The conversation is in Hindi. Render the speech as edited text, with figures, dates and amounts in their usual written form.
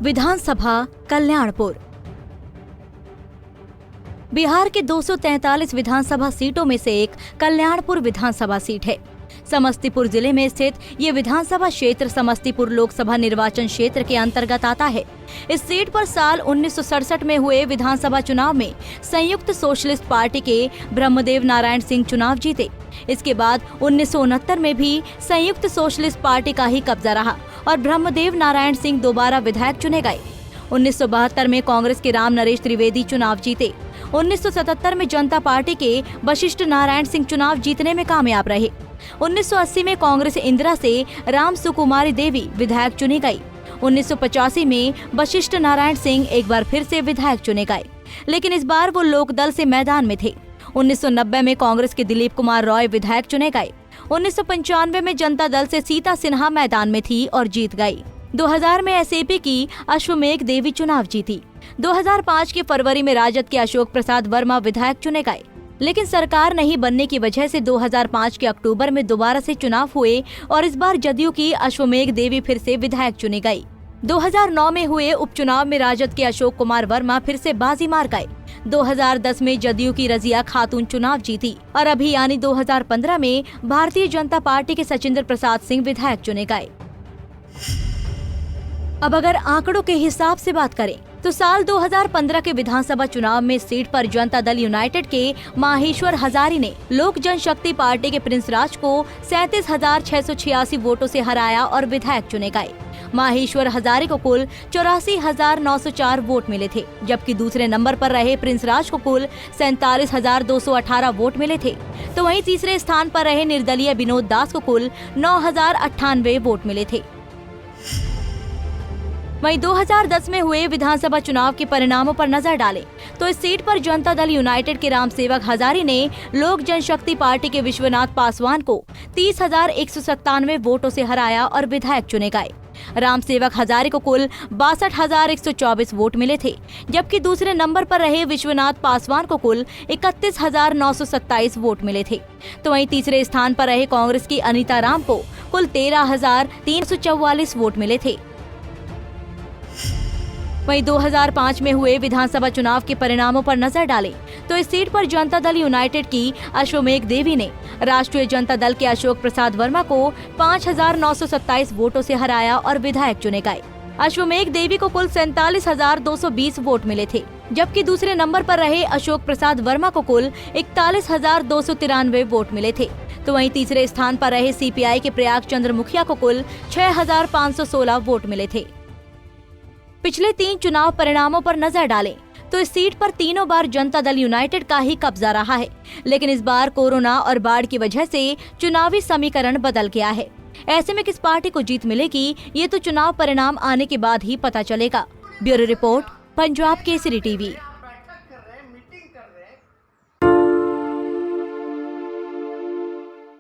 विधानसभा कल्याणपुर। बिहार के 243 विधानसभा सीटों में से एक कल्याणपुर विधानसभा सीट है। समस्तीपुर जिले में स्थित ये विधानसभा क्षेत्र समस्तीपुर लोकसभा निर्वाचन क्षेत्र के अंतर्गत आता है। इस सीट पर साल 1967 में हुए विधानसभा चुनाव में संयुक्त सोशलिस्ट पार्टी के ब्रह्मदेव नारायण सिंह चुनाव जीते। इसके बाद 1969 में भी संयुक्त सोशलिस्ट पार्टी का ही कब्जा रहा और ब्रह्मदेव नारायण सिंह दोबारा विधायक चुने गए। 1972 में कांग्रेस के राम नरेश त्रिवेदी चुनाव जीते। 1977 में जनता पार्टी के वशिष्ठ नारायण सिंह चुनाव जीतने में कामयाब रहे। 1980 में कांग्रेस इंदिरा से राम सुकुमारी देवी विधायक चुनी गई। 1985 में वशिष्ठ नारायण सिंह एक बार फिर से विधायक चुने गए, लेकिन इस बार वो लोकदल से मैदान में थे। 1990 में कांग्रेस के दिलीप कुमार रॉय विधायक चुने गए। 1995 में जनता दल से सीता सिन्हा मैदान में थी और जीत गई। 2000 में एसएपी की अश्वमेघ देवी चुनाव जीती। 2005 के फरवरी में राजद के अशोक प्रसाद वर्मा विधायक चुने गए, लेकिन सरकार नहीं बनने की वजह से 2005 के अक्टूबर में दोबारा से चुनाव हुए और इस बार जदयू की अश्वमेघ देवी फिर से विधायक चुनी गई। 2009 में हुए उपचुनाव में राजद के अशोक कुमार वर्मा फिर से बाजी मार गए। 2010 में जदयू की रजिया खातून चुनाव जीती और अभी यानी 2015 में भारतीय जनता पार्टी के सचिंद्र प्रसाद सिंह विधायक चुने गए। अब अगर आंकड़ों के हिसाब से बात करें तो साल 2015 के विधानसभा चुनाव में सीट पर जनता दल यूनाइटेड के माहेश्वर हजारी ने लोक जनशक्ति पार्टी के प्रिंस राज को 37,686 वोटों से हराया और विधायक चुने गए। माहेश्वर हजारी को कुल 84,904 वोट मिले थे, जबकि दूसरे नंबर पर रहे प्रिंस राज को कुल 47,218 वोट मिले थे। तो वहीं तीसरे स्थान पर रहे निर्दलीय विनोद दास को कुल 9,098 वोट मिले थे। वहीं 2010 में हुए विधानसभा चुनाव के परिणामों पर नजर डालें तो इस सीट पर जनता दल यूनाइटेड के रामसेवक हजारी ने लोक जनशक्ति पार्टी के विश्वनाथ पासवान को 30,197 वोटों से हराया और विधायक चुने गए। रामसेवक हजारी को कुल 62,124 वोट मिले थे, जबकि दूसरे नंबर पर रहे विश्वनाथ पासवान को कुल 31,927 वोट मिले थे। तो वहीं तीसरे स्थान पर रहे कांग्रेस की अनीता राम को कुल 13,344 वोट मिले थे। वहीं 2005 में हुए विधानसभा चुनाव के परिणामों पर नजर डालें तो इस सीट पर जनता दल यूनाइटेड की अश्वमेघ देवी ने राष्ट्रीय जनता दल के अशोक प्रसाद वर्मा को 5,927 वोटों से हराया और विधायक चुने गए। अश्वमेघ देवी को कुल 47,220 वोट मिले थे, जबकि दूसरे नंबर पर रहे अशोक प्रसाद वर्मा को कुल 41,293 वोट मिले थे। तो वहीं तीसरे स्थान पर रहे सीपीआई के प्रयाग चंद्र मुखिया को कुल 6,516 वोट मिले थे। पिछले 3 चुनाव परिणामों पर नजर डालें तो इस सीट पर तीनों बार जनता दल यूनाइटेड का ही कब्जा रहा है, लेकिन इस बार कोरोना और बाढ़ की वजह से चुनावी समीकरण बदल गया है। ऐसे में किस पार्टी को जीत मिलेगी, ये तो चुनाव परिणाम आने के बाद ही पता चलेगा। Bureau report, Punjab Kesari TV.